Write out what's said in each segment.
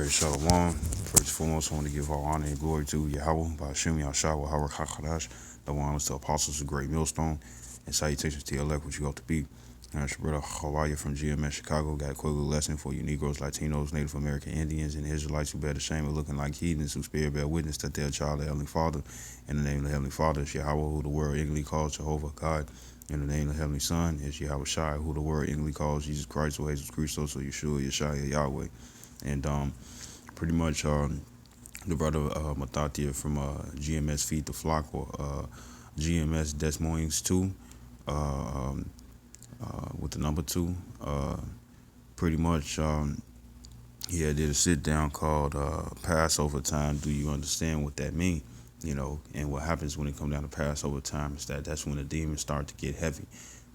All right, Shalom. First and foremost, I want to give all honor and glory to Yahweh, Ba'ashem Yahshua, Hawar HaKadosh, the one to apostles of Great Millstone, and salutations to your elect, which you ought to be. And it's your brother Hawaii from GMS Chicago. Got a quick little lesson for you Negroes, Latinos, Native American Indians, and Israelites who bear the shame of looking like heathens, who spirit bear witness that they are child of the Heavenly Father. In the name of the Heavenly Father is Yahweh, who the world English calls Jehovah God. In the name of the Heavenly Son is Yahweh Shai, who the world English calls Jesus Christ or Jesus Christos, or Yeshua, Yeshua, Yahweh. And pretty much the brother Matatia from GMS Feed the Flock, or GMS Des Moines 2, uh, um, with the number 2. Pretty much he did a sit down called Passover Time. Do you understand what that means? And what happens when it comes down to Passover time is that's when the demons start to get heavy.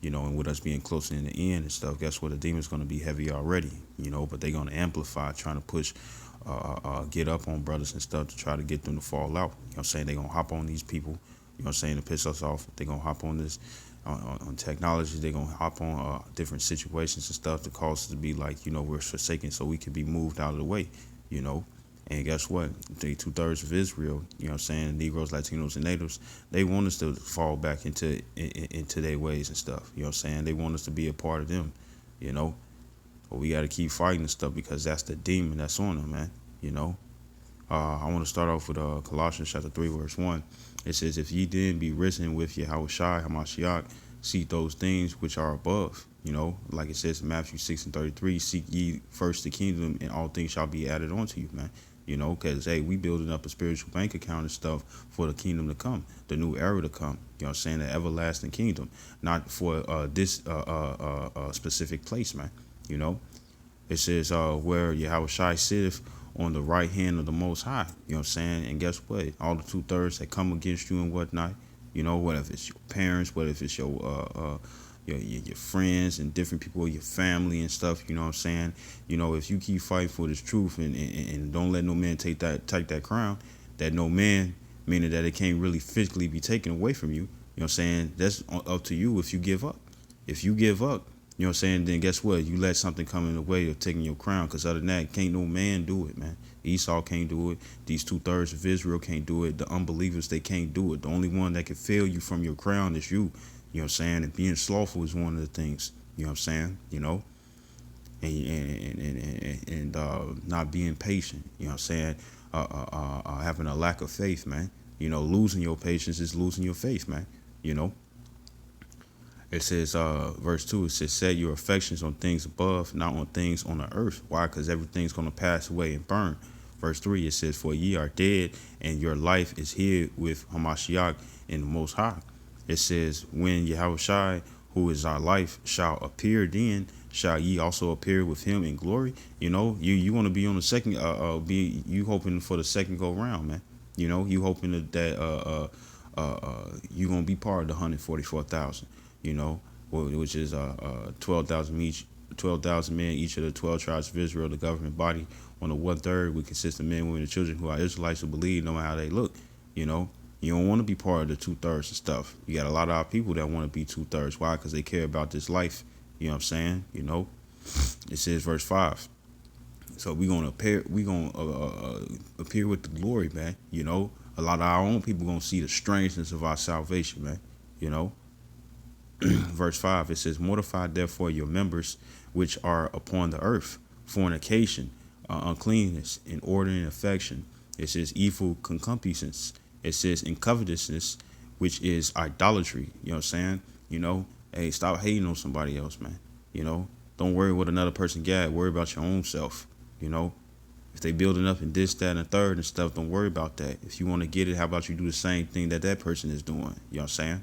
And with us being closer in the end and stuff, guess what? The demon's going to be heavy already, but they're going to amplify, trying to push, get up on brothers and stuff to try to get them to fall out. You know what I'm saying? They're going to hop on these people, you know what I'm saying, to piss us off. They're going to hop on this, on technology. They're going to hop on different situations and stuff to cause us to be like, we're forsaken so we can be moved out of the way, you know. And guess what? The 2/3 of Israel, you know what I'm saying, Negroes, Latinos, and Natives, they want us to fall back into their ways and stuff. You know what I'm saying? They want us to be a part of them, But we got to keep fighting and stuff because that's the demon that's on them, man. I want to start off with Colossians chapter 3, verse 1. It says, if ye then be risen with Yahweh Shai, Hamashiach, seek those things which are above. Like it says in Matthew 6:33, seek ye first the kingdom and all things shall be added onto you, man. Because, hey, we building up a spiritual bank account and stuff for the kingdom to come, the new era to come, you know what I'm saying, the everlasting kingdom, not for this specific place, man, It says, where Yahweh Shai sitteth on the right hand of the Most High, you know what I'm saying, and guess what? All the 2/3 that come against you and whatnot, whether it's your parents, whether it's your friends and different people, your family and stuff, you know what I'm saying? If you keep fighting for this truth and don't let no man take that crown, that no man, meaning that it can't really physically be taken away from you, you know what I'm saying? That's up to you if you give up. If you give up, you know what I'm saying, then guess what? You let something come in the way of taking your crown, because other than that, can't no man do it, man. Esau can't do it. These 2/3 of Israel can't do it. The unbelievers, they can't do it. The only one that can fail you from your crown is you. You know what I'm saying? And being slothful is one of the things, you know what I'm saying? And not being patient, you know what I'm saying? Having a lack of faith, man. Losing your patience is losing your faith, man. It says, verse 2, it says, set your affections on things above, not on things on the earth. Why? Because everything's going to pass away and burn. Verse 3, it says, for ye are dead, and your life is hid with Hamashiach in the Most High. It says, when Yahweh Shai, who is our life, shall appear, then shall ye also appear with him in glory. You want to be on the second, you hoping for the second go round, man. You hoping that you going to be part of the 144,000, which is 12,000 each. 12,000 men, each of the 12 tribes of Israel, the government body. On the 1/3, we consist of men, women, and children who are Israelites who believe, no matter how they look. You don't want to be part of the 2/3 and stuff. You got a lot of our people that want to be 2/3. Why? Because they care about this life. You know what I'm saying? It says verse 5. So we're gonna appear. Appear with the glory, man. A lot of our own people gonna see the strangeness of our salvation, man. Verse 5. It says, mortify therefore your members which are upon the earth, fornication, uncleanness, inordinate affection. It says evil concupiscence. It says in covetousness, which is idolatry. You know what I'm saying? Hey, stop hating on somebody else, man. Don't worry what another person got. Worry about your own self. If they building up in this, that, and the third and stuff, don't worry about that. If you want to get it, how about you do the same thing that person is doing? You know what I'm saying?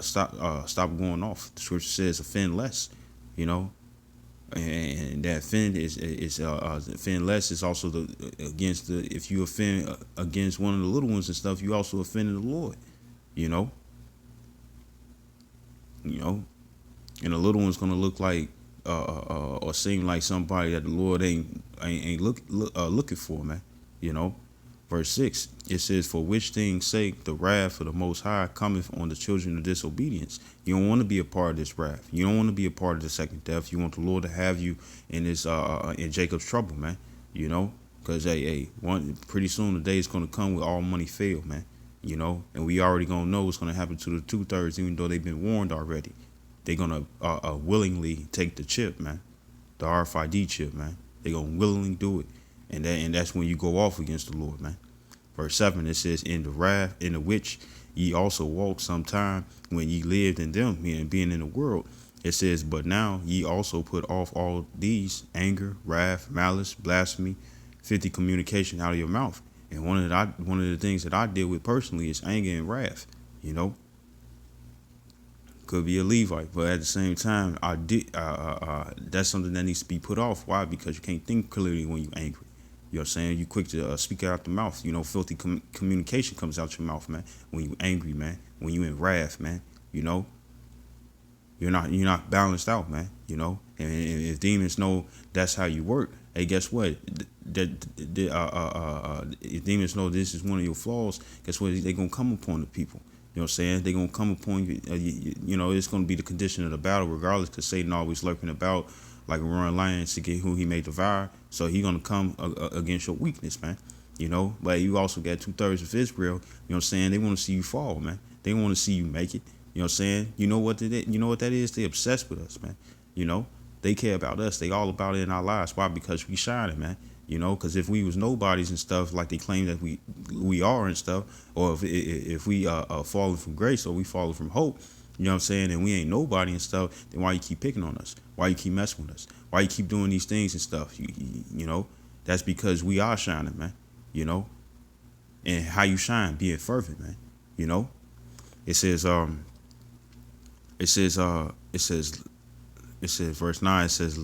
Stop going off. The scripture says offend less. And that offend is offend less is also against the, if you offend against one of the little ones and stuff, you also offended the Lord, and the little one's gonna look like or seem like somebody that the Lord ain't looking for, man. Verse 6, it says, for which thing's sake the wrath of the Most High cometh on the children of disobedience. You don't want to be a part of this wrath. You don't want to be a part of the second death. You want the Lord to have you in this in Jacob's trouble, man. You know, because one pretty soon the day is going to come where all money fail, man. You know, and we already gonna know what's gonna happen to the 2/3, even though they've been warned already. They're gonna willingly take the chip, man, the RFID chip, man. They're gonna willingly do it, and that's when you go off against the Lord, man. Verse 7, it says, in the wrath in the which ye also walked sometime when ye lived in them, meaning being in the world. It says, but now ye also put off all these: anger, wrath, malice, blasphemy, 50 communication out of your mouth. And one of the things that I deal with personally is anger and wrath. You know, could be a Levite, but at the same time, that's something that needs to be put off. Why? Because you can't think clearly when you're angry. You know what I'm saying? You quick to speak out the mouth. You know, filthy communication comes out your mouth, man. When you angry, man. When you in wrath, man. You know, you're not balanced out, man. You know, and if demons know that's how you work, hey, guess what? If demons know this is one of your flaws, guess what? They gonna come upon the people. You know what I'm saying? They're going to come upon you. You know, it's going to be the condition of the battle regardless, because Satan always lurking about like a roaring lion to get who he may devour. So he's going to come against your weakness, man. You know, but you also got 2/3 of Israel. You know what I'm saying? They want to see you fall, man. They want to see you make it. You know what I'm saying? You know what that is? They obsessed with us, man. You know, they care about us. They all about it in our lives. Why? Because we shining, man. You know, because if we was nobodies and stuff like they claim that we are and stuff, or if we are falling from grace or we falling from hope, you know what I'm saying, and we ain't nobody and stuff, then why you keep picking on us? Why you keep messing with us? Why you keep doing these things and stuff? You know, that's because we are shining, man. You know, and how you shine, being fervent, man. You know, it says verse 9. It says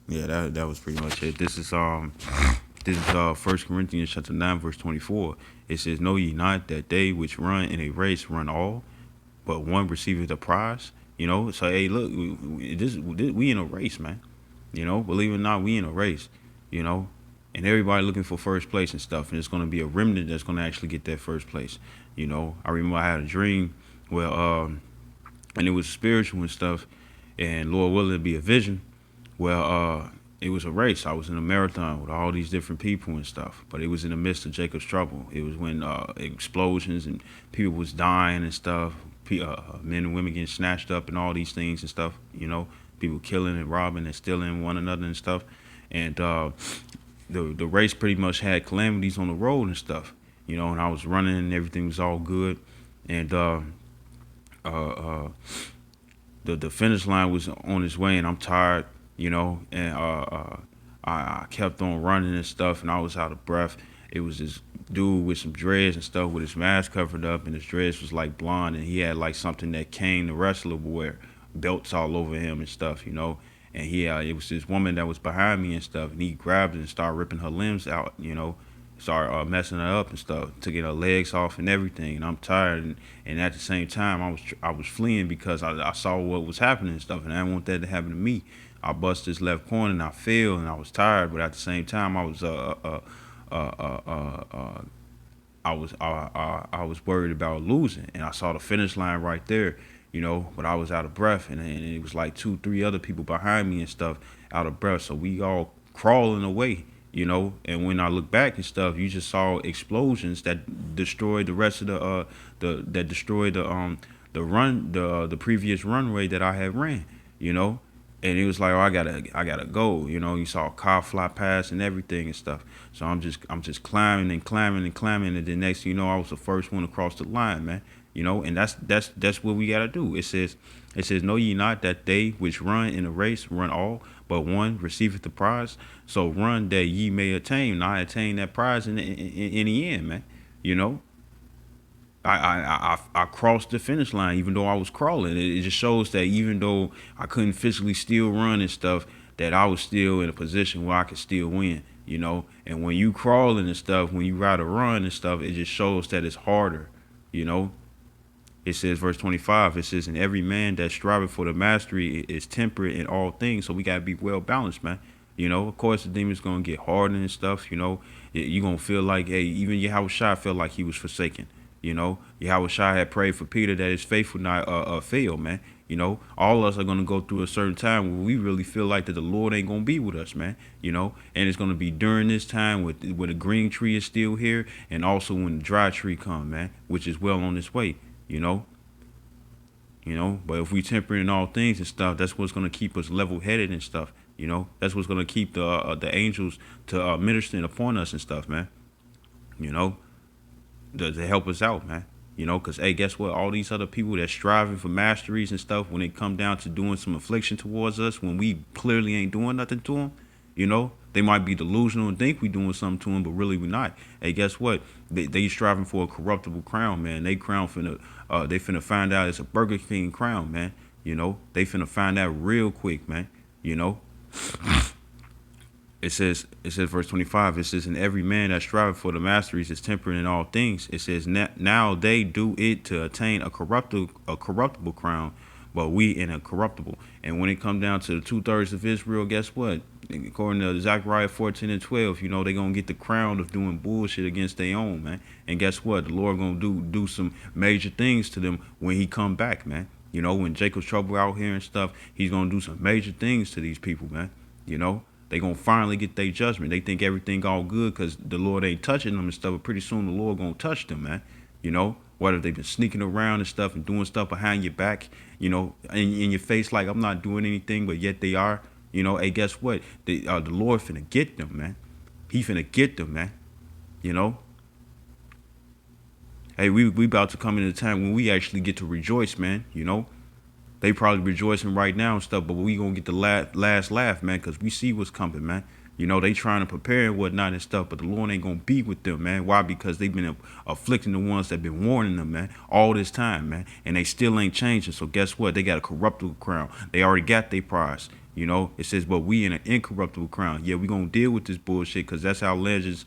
yeah, that was pretty much it. This is 1 Corinthians chapter 9 verse 24. It says, know ye not that they which run in a race run all, but one receiveth the prize. You know, so hey, look, we in a race, man. You know, believe it or not, we in a race. You know, and everybody looking for first place and stuff, and it's going to be a remnant that's going to actually get that first place. You know, I remember I had a dream where and it was spiritual and stuff, and Lord willing, it'd be a vision. Well, it was a race. I was in a marathon with all these different people and stuff, but it was in the midst of Jacob's trouble. It was when explosions and people was dying and stuff, men and women getting snatched up and all these things and stuff, you know, people killing and robbing and stealing one another and stuff. And the race pretty much had calamities on the road and stuff, you know, and I was running and everything was all good. And the finish line was on its way, and I'm tired, you know, and I kept on running and stuff, and I was out of breath. It was this dude with some dreads and stuff with his mask covered up, and his dreads was like blonde, and he had like something that Kane the wrestler would wear, belts all over him and stuff, you know. And it was this woman that was behind me and stuff, and he grabbed her and started ripping her limbs out, you know, started messing her up and stuff, taking her legs off and everything. And I'm tired, and at the same time, I was fleeing because I saw what was happening and stuff, and I didn't want that to happen to me. I bust this left corner and I fell, and I was tired, but at the same time, I was worried about losing, and I saw the finish line right there, you know, but I was out of breath, and it was like 2-3 other people behind me and stuff out of breath, so we all crawling away, you know. And when I look back and stuff, you just saw explosions that destroyed the rest of that destroyed the previous runway that I had ran, you know. And it was like, oh, I gotta go, you know. You saw a car fly past and everything and stuff. So I'm just climbing and climbing and climbing, and then next thing you know, I was the first one across the line, man. You know, and that's what we gotta do. It says, know ye not that they which run in a race run all, but one receiveth the prize. So run that ye may attain. And I attain that prize in the end, man. You know. I crossed the finish line even though I was crawling. It just shows that even though I couldn't physically still run and stuff, that I was still in a position where I could still win, you know. And when you crawling and stuff, when you ride a run and stuff, it just shows that it's harder, you know. It says, verse 25, it says, and every man that striveth for the mastery is temperate in all things. So we got to be well balanced, man. You know, of course, the demon's gonna get hardened and stuff. You know, you gonna feel like, hey, even Yahushua felt like he was forsaken. You know, Yahushua had prayed for Peter that his faith would not fail, man. You know, all of us are gonna go through a certain time where we really feel like that the Lord ain't gonna be with us, man. You know, and it's gonna be during this time when the green tree is still here, and also when the dry tree come, man, which is well on its way. You know, but if we temper in all things and stuff, that's what's gonna keep us level headed and stuff. You know, that's what's gonna keep the angels to ministering upon us and stuff, man. You know, to help us out, man. You know, because, hey, guess what? All these other people that's striving for masteries and stuff, when it come down to doing some affliction towards us, when we clearly ain't doing nothing to them, you know, they might be delusional and think we doing something to them, but really we not. Hey, guess what? They striving for a corruptible crown, man. They finna find out it's a Burger King crown, man. You know, they finna find out real quick, man. You know, it says verse 25, it says, and every man that striveth for the masteries is temperate in all things. It says, now they do it to attain a corruptible crown, but we in a corruptible. And when it come down to the 2/3 of Israel, guess what? According to Zechariah 14 and 12, you know, they gonna get the crown of doing bullshit against their own, man. And guess what? The Lord gonna do some major things to them when he come back, man. You know, when Jacob's trouble out here and stuff, he's gonna do some major things to these people, man. You know, they gonna finally get their judgment. They think everything all good because the Lord ain't touching them and stuff, but pretty soon the Lord gonna touch them, man. You know, whether they've been sneaking around and stuff and doing stuff behind your back, you know, in your face like I'm not doing anything, but yet they are. You know, hey, guess what? The Lord finna get them, man. He finna get them, man. You know. Hey, we about to come in a time when we actually get to rejoice, man. You know. They probably rejoicing right now and stuff, but we gonna get the last laugh, man, because we see what's coming, man. You know, they trying to prepare and whatnot and stuff, but the Lord ain't gonna be with them, man. Why? Because they've been afflicting the ones that been warning them, man, all this time, man, and they still ain't changing. So guess what? They got a corruptible crown. They already got their prize. You know, it says, but we in an incorruptible crown. Yeah, we gonna deal with this bullshit because that's how legends.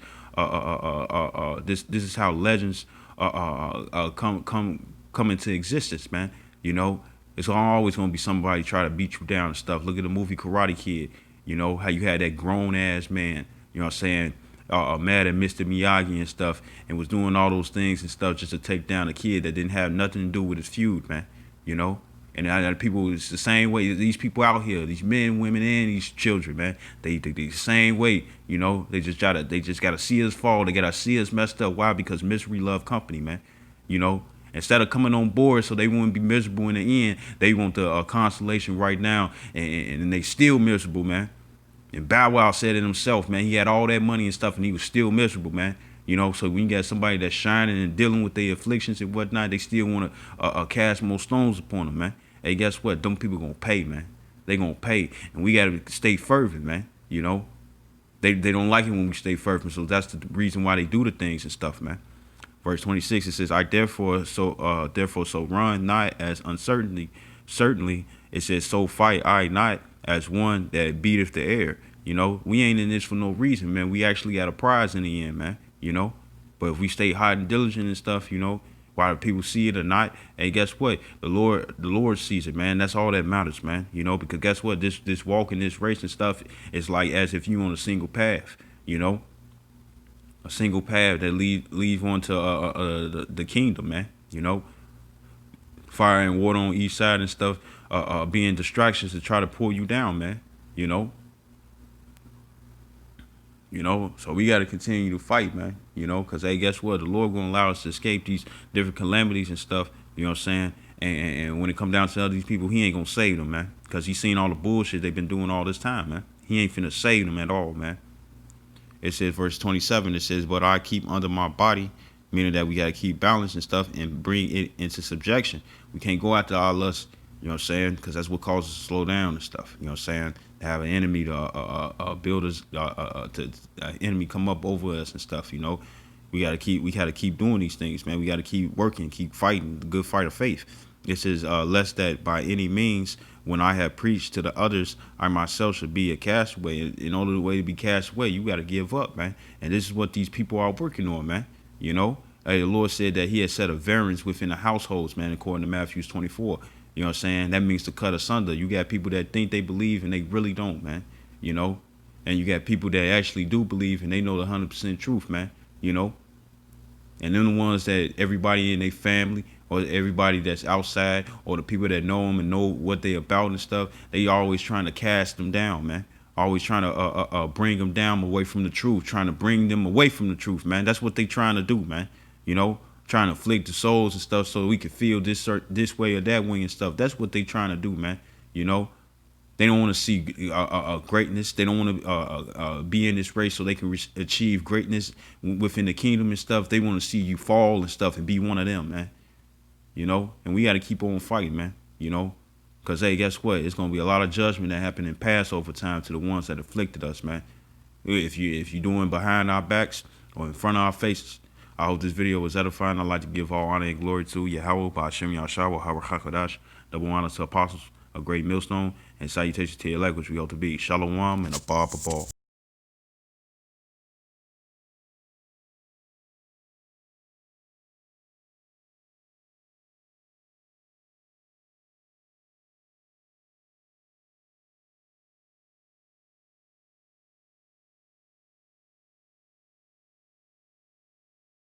This is how legends come into existence, man. You know. It's always gonna be somebody try to beat you down and stuff. Look at the movie Karate Kid. You know how you had that grown ass man. You know what I'm saying? Mad at Mr. Miyagi and stuff, and was doing all those things and stuff just to take down a kid that didn't have nothing to do with his feud, man. You know. And people, it's the same way. These people out here, these men, women, and these children, man. They the same way. You know. They just gotta see us fall. They gotta see us messed up. Why? Because misery love company, man. You know. Instead of coming on board so they wouldn't be miserable in the end, they want the consolation right now, and they still miserable, man. And Bow Wow said it himself, man. He had all that money and stuff, and he was still miserable, man. You know, so when you got somebody that's shining and dealing with their afflictions and whatnot, they still want to cast more stones upon them, man. Hey, guess what? Them people gonna pay, man. They gonna pay, and we gotta stay fervent, man. You know, they don't like it when we stay fervent, so that's the reason why they do the things and stuff, man. Verse 26, it says, I therefore so run not as uncertainly, certainly, it says, so fight I not as one that beateth the air. You know, we ain't in this for no reason, man. We actually got a prize in the end, man. You know, but if we stay hard and diligent and stuff, you know, whether people see it or not, hey, guess what? The Lord sees it, man. That's all that matters, man. You know, because guess what? This walk in this race and stuff is like as if you on a single path, you know. A single path that leads on to the kingdom, man. You know, fire and water on each side and stuff, being distractions to try to pull you down, man. You know, so we got to continue to fight, man. You know, because hey, guess what? The Lord gonna allow us to escape these different calamities and stuff. You know what I'm saying? And when it come down to other these people, He ain't gonna save them, man, because He's seen all the bullshit they've been doing all this time, man. He ain't finna save them at all, man. It says, verse 27, it says, but I keep under my body, meaning that we got to keep balance and stuff and bring it into subjection. We can't go after our lust, you know what I'm saying, because that's what causes us to slow down and stuff, you know what I'm saying, to have an enemy to build us, enemy come up over us and stuff, you know. We got to keep doing these things, man. We got to keep working, keep fighting the good fight of faith. It says, lest that by any means, when I have preached to the others, I myself should be a castaway. In order the way to be cast away, you got to give up, man. And this is what these people are working on, man. You know, the Lord said that He had set a variance within the households, man, according to Matthew 24. You know what I'm saying? That means to cut asunder. You got people that think they believe and they really don't, man. You know, And you got people that actually do believe and they know the 100% truth, man. You know, and then the ones that everybody in their family or everybody that's outside or the people that know them and know what they about and stuff, they always trying to cast them down, man. Always trying to bring them down away from the truth, trying to bring them away from the truth, man. That's what they trying to do, man. You know, trying to afflict the souls and stuff so we can feel this way or that way and stuff. That's what they trying to do, man. You know, they don't want to see greatness. They don't want to be in this race so they can achieve greatness within the kingdom and stuff. They want to see you fall and stuff and be one of them, man. You know, and we got to keep on fighting, man. You know, because, hey, guess what? It's going to be a lot of judgment that happened in Passover time to the ones that afflicted us, man. If you're doing behind our backs or in front of our faces, I hope this video was edifying. I'd like to give all honor and glory to Yahweh, Ba'ashem Yahshua, Harakakadash, double honor to apostles, a great millstone, and salutations to your elect, which we ought to be. Shalom and a bar.